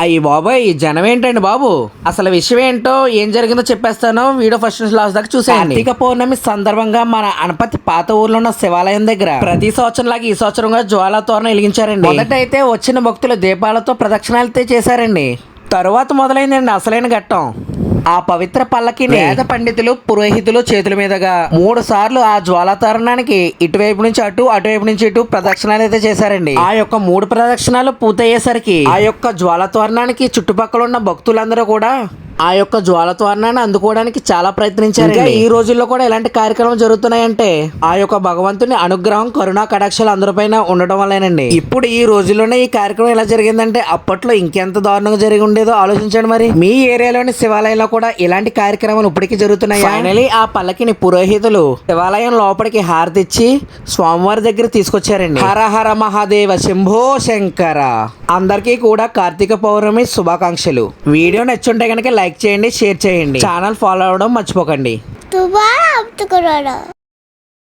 అయ్యి బాబాయ్, ఈ జనం ఏంటండి బాబు? అసలు విషయం ఏంటో ఏం జరిగిందో చెప్పేస్తాను. వీడియో ఫస్ట్ నుంచి లాస్ట్ దాకా చూసేయండి. కార్తీక పౌర్ణమి సందర్భంగా మన అనపతి పాత ఊర్లో ఉన్న శివాలయం దగ్గర ప్రతి సంవత్సరం లాగా ఈ సంవత్సరం కూడా జ్వాలా తోరణం వెలిగించారండి. మొదట అయితే వచ్చిన భక్తులు దీపాలతో ప్రదక్షిణాలు చేశారండి. తరువాత మొదలైందండి అసలైన ఘట్టం. ఆ పవిత్ర పల్లకిని వేద పండితులు పురోహితులు చేతుల మీదుగా 3 సార్లు ఆ జ్వాలాతరణానికి ఇటువైపు నుంచి అటువైపు నుంచి ఇటు ప్రదక్షిణాలు అయితే చేశారండి. ఆ యొక్క 3 ప్రదక్షిణాలు పూర్తయ్యేసరికి ఆ యొక్క జ్వాలాతరణానికి చుట్టుపక్కల ఉన్న భక్తులందరూ కూడా ఆ యొక్క జ్వాలతోరణాన్ని అందుకోవడానికి చాలా ప్రయత్నించారు. ఈ రోజుల్లో కూడా ఇలాంటి కార్యక్రమాలు జరుగుతున్నాయంటే ఆ యొక్క భగవంతుని అనుగ్రహం, కరుణా కటాక్షాలు అందరిపైన ఉండడం వల్లేనండి. ఇప్పుడు ఈ రోజుల్లోనే ఈ కార్యక్రమం ఎలా జరిగిందంటే అప్పట్లో ఇంకెంత దారుణంగా జరిగి ఉండేదో ఆలోచించండి. మరి మీ ఏరియాలోని శివాలయంలో కూడా ఇలాంటి కార్యక్రమాలు ఇప్పటికీ జరుగుతున్నాయి. ఫైనలీ ఆ పల్లకిని పురోహితులు శివాలయం లోపలికి హారతిచ్చి స్వామివారి దగ్గర తీసుకొచ్చారండి. హర హర మహాదేవ శంభో శంకర. అందరికీ కూడా కార్తీక పౌర్ణమి శుభాకాంక్షలు. వీడియో నచ్చుంటే కనుక లైక్ చేయండి, షేర్ చేయండి, ఛానల్ ఫాలో అవ్వడం మర్చిపోకండి.